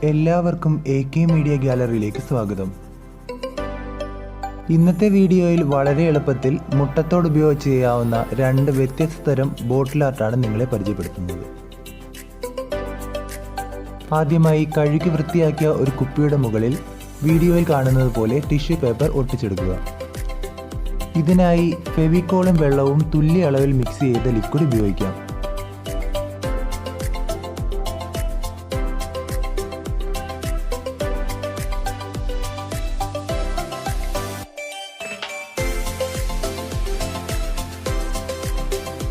എല്ലാവർക്കും AK media ഗാലറിയിലേക്ക് സ്വാഗതം. ഇന്നത്തെ വീഡിയോയിൽ വളരെ എളുപ്പത്തിൽ മുട്ടത്തോട് ഉപയോഗിച്ച് ചെയ്യാവുന്ന രണ്ട് വ്യത്യസ്ത തരം ബോട്ടിൽ ആർട്ടാണ് നിങ്ങളെ പരിചയപ്പെടുത്തുന്നത്. ആദ്യമായി കഴുകി വൃത്തിയാക്കിയ ഒരു കുപ്പിയുടെ മുകളിൽ വീഡിയോയിൽ കാണുന്നത് പോലെ ടിഷ്യൂ പേപ്പർ ഒട്ടിച്ചെടുക്കുക. ഇതിനായി ഫെവിക്കോളും വെള്ളവും തുല്യ അളവിൽ മിക്സ് ചെയ്ത ലിക്വിഡ് ഉപയോഗിക്കാം.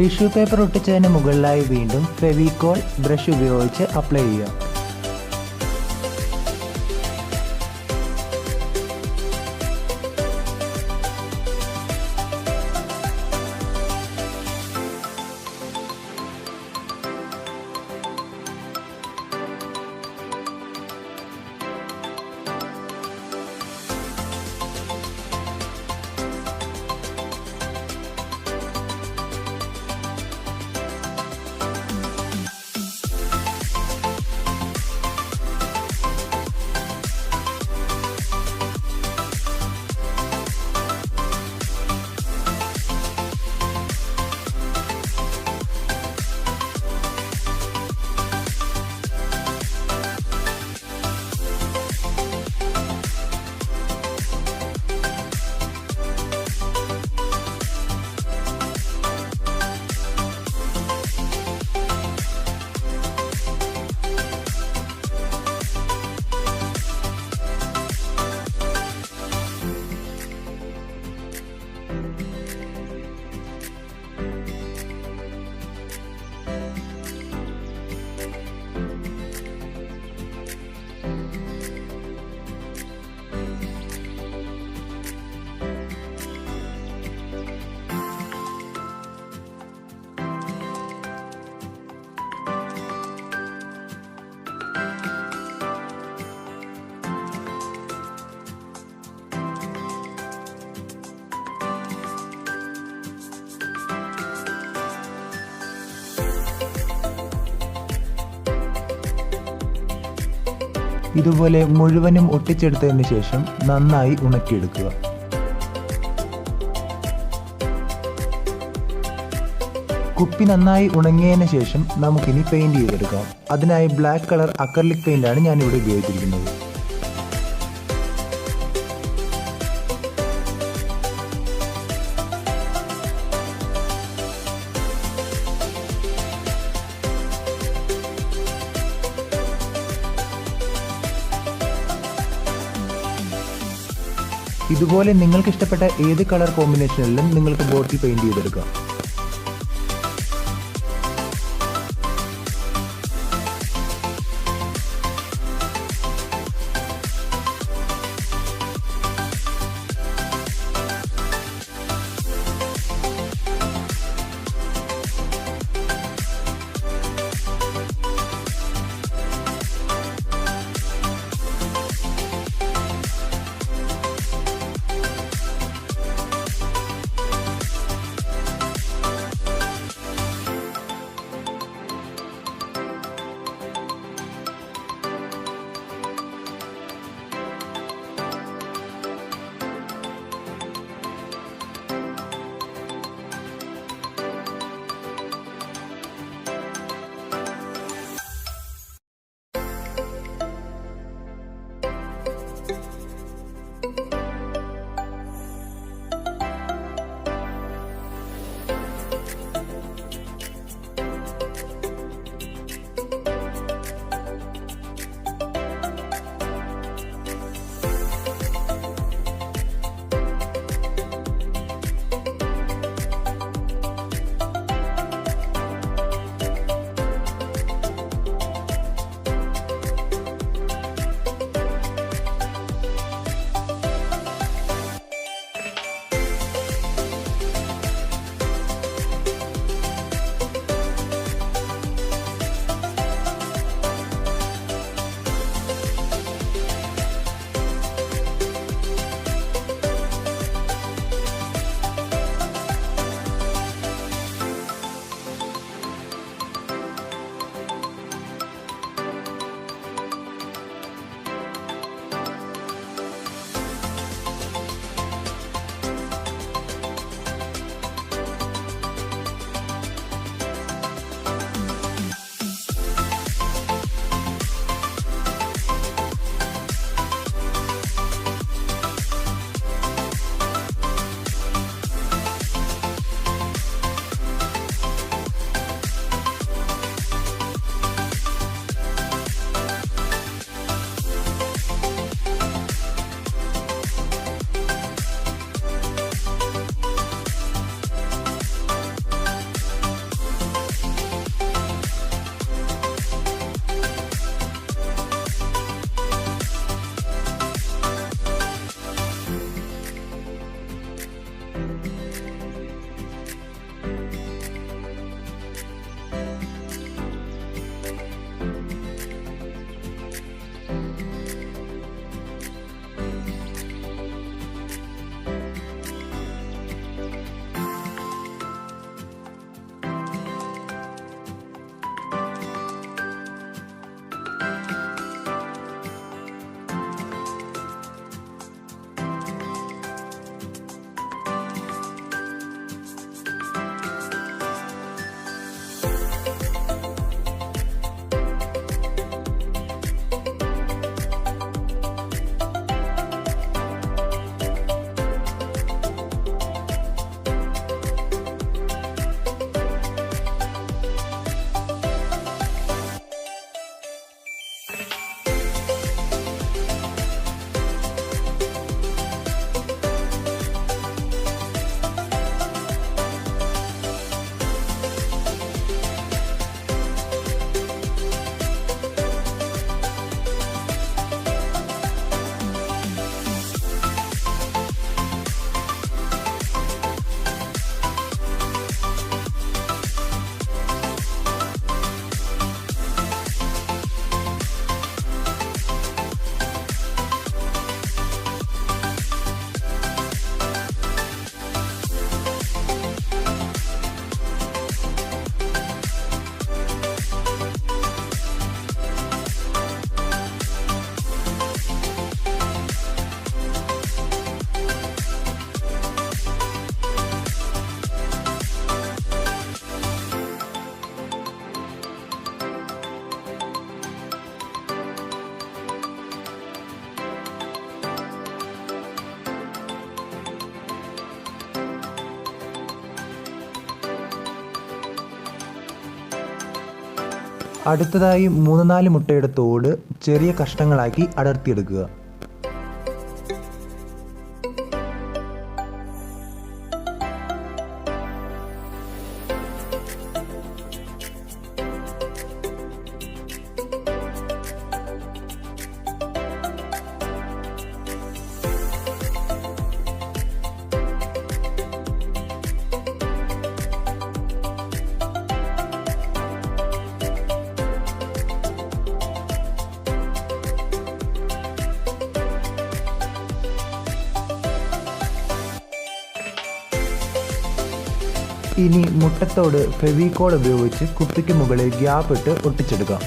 ടിഷ്യൂ പേപ്പർ ഒട്ടിച്ചതിന് മുകളിലായി വീണ്ടും ഫെവിക്കോൾ ബ്രഷ് ഉപയോഗിച്ച് അപ്ലൈ ചെയ്യുക. ഇതുപോലെ മുഴുവനും ഒട്ടിച്ചെടുത്തതിന് ശേഷം നന്നായി ഉണക്കിയെടുക്കുക. കുപ്പി നന്നായി ഉണങ്ങിയതിന് ശേഷം നമുക്കിനി പെയിന്റ് ചെയ്തെടുക്കാം. അതിനായി ബ്ലാക്ക് കളർ അക്രലിക് പെയിന്റാണ് ഞാനിവിടെ ഉപയോഗിച്ചിരിക്കുന്നത്. ഇതുപോലെ നിങ്ങൾക്ക് ഇഷ്ടപ്പെട്ട ഏത് കളർ കോമ്പിനേഷനിലും നിങ്ങൾക്ക് ബോട്ടിൽ പെയിന്റ് ചെയ്തെടുക്കാം. അടുത്തതായി 3-4 മുട്ടയുടെ തോട് ചെറിയ കഷ്ണങ്ങളാക്കി അടർത്തിയെടുക്കുക. ഇനി മുട്ടത്തോട് ഫെവിക്കോൾ ഉപയോഗിച്ച് കുപ്പിക്ക് മുകളിൽ ഗ്യാപ്പ് ഇട്ട് ഒട്ടിച്ചെടുക്കാം.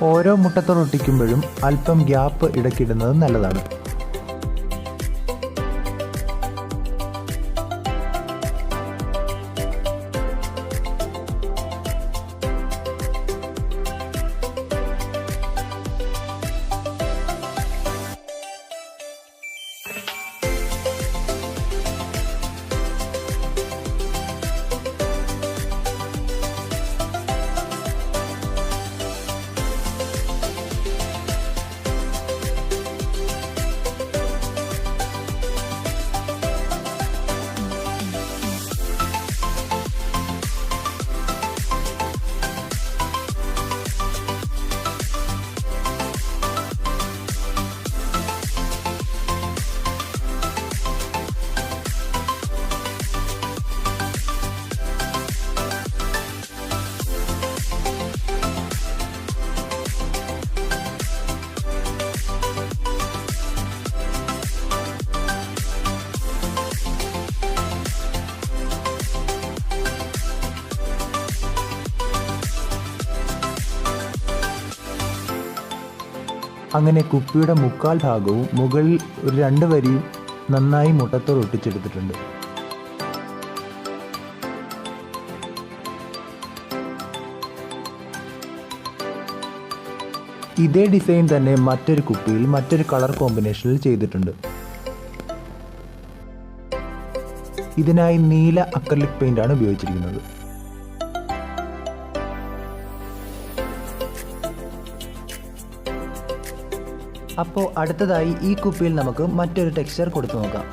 ഓരോ മുട്ടത്തോട് ഒട്ടിക്കുമ്പോഴും അല്പം ഗ്യാപ്പ് ഇടയ്ക്കിടുന്നത് നല്ലതാണ്. അങ്ങനെ കുപ്പിയുടെ മുക്കാൽ ഭാഗവും മുകളിൽ ഒരു 2 വരിയും നന്നായി മുട്ടത്തോട് ഒട്ടിച്ചെടുത്തിട്ടുണ്ട്. ഇതേ ഡിസൈൻ തന്നെ മറ്റൊരു കുപ്പിയിൽ മറ്റൊരു കളർ കോമ്പിനേഷനിൽ ചെയ്തിട്ടുണ്ട്. ഇതിനായി നീല അക്രിലിക് പെയിന്റ് ആണ് ഉപയോഗിച്ചിരിക്കുന്നത്. അപ്പോൾ അടുത്തതായി ഈ കുപ്പിയിൽ നമുക്ക് മറ്റൊരു ടെക്സ്ചർ കൊടുത്തു നോക്കാം.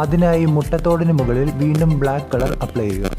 അതിനായി മുട്ടത്തോടിന് മുകളിൽ വീണ്ടും ബ്ലാക്ക് കളർ അപ്ലൈ ചെയ്യുക.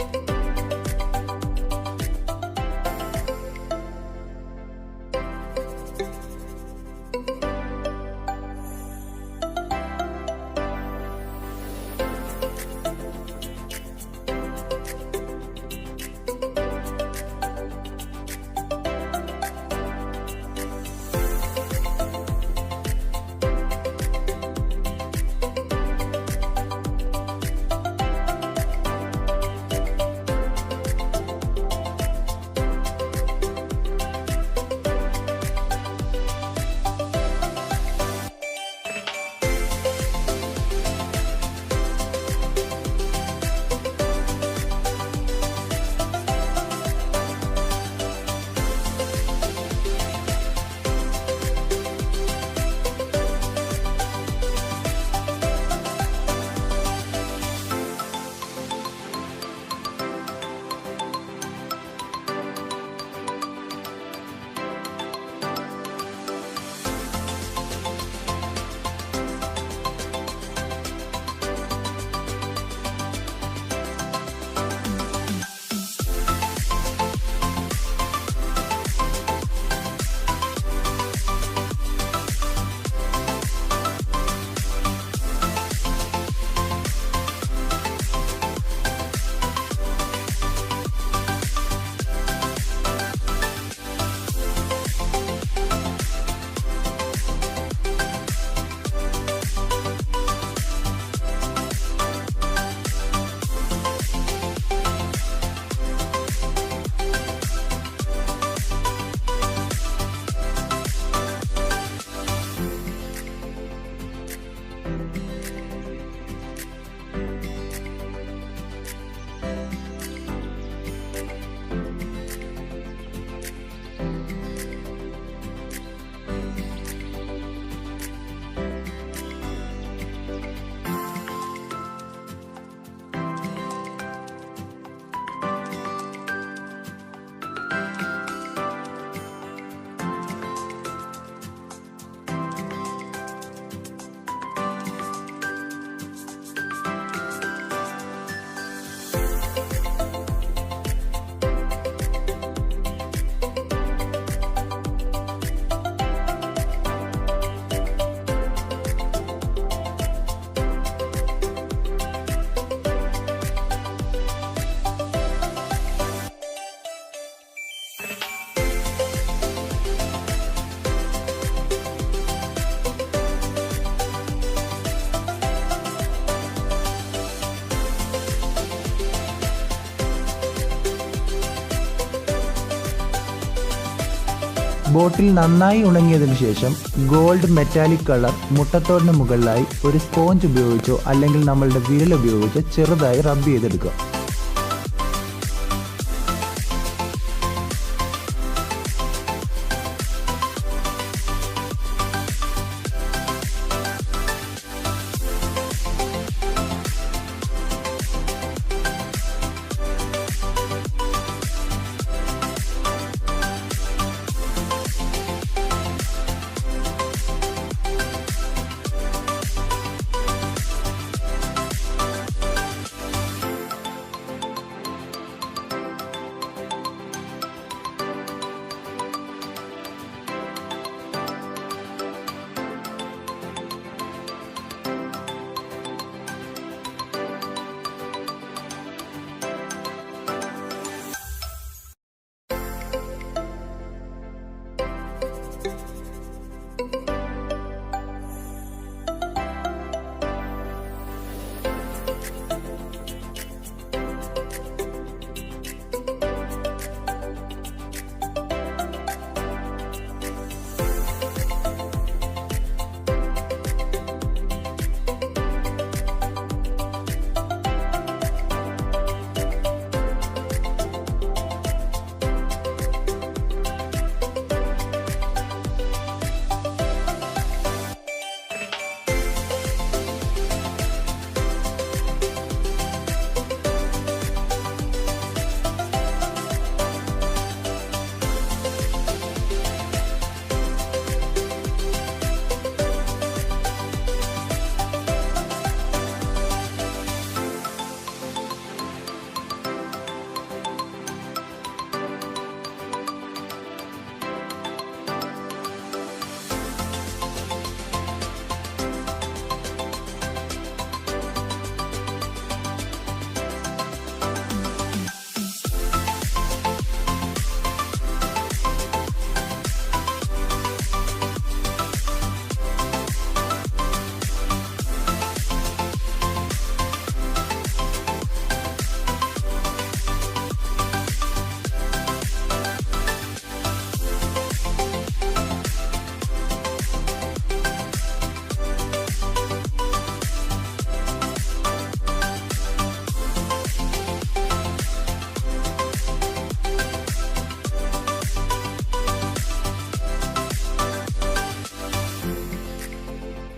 ബോട്ടിൽ നന്നായി ഉണങ്ങിയതിനു ശേഷം ഗോൾഡ് മെറ്റാലിക് കളർ മുട്ടത്തോടിന് മുകളിലായി ഒരു സ്പോഞ്ച് ഉപയോഗിച്ചോ അല്ലെങ്കിൽ നമ്മളുടെ വിരൽ ഉപയോഗിച്ചോ ചെറുതായി റബ്ബ് ചെയ്തെടുക്കുക.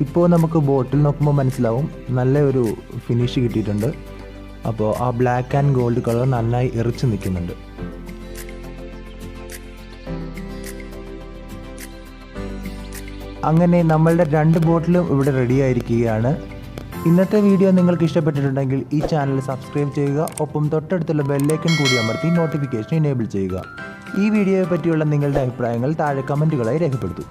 ഇപ്പോൾ നമുക്ക് ബോട്ടിൽ നോക്കുമ്പോൾ മനസ്സിലാവും നല്ല ഒരു ഫിനിഷ് കിട്ടിയിട്ടുണ്ട്. അപ്പോൾ ആ ബ്ലാക്ക് ആൻഡ് ഗോൾഡ് കളർ നന്നായി എറിച്ച് നിൽക്കുന്നുണ്ട്. അങ്ങനെ നമ്മളുടെ 2 ബോട്ടിലും ഇവിടെ റെഡി ആയിരിക്കുകയാണ്. ഇന്നത്തെ വീഡിയോ നിങ്ങൾക്ക് ഇഷ്ടപ്പെട്ടിട്ടുണ്ടെങ്കിൽ ഈ ചാനൽ സബ്സ്ക്രൈബ് ചെയ്യുക. ഒപ്പം തൊട്ടടുത്തുള്ള ബെല്ലൈക്കൺ കൂടി അമർത്തി നോട്ടിഫിക്കേഷൻ എനേബിൾ ചെയ്യുക. ഈ വീഡിയോയെ പറ്റിയുള്ള നിങ്ങളുടെ അഭിപ്രായങ്ങൾ താഴെ കമൻറ്റുകളായി രേഖപ്പെടുത്തൂ.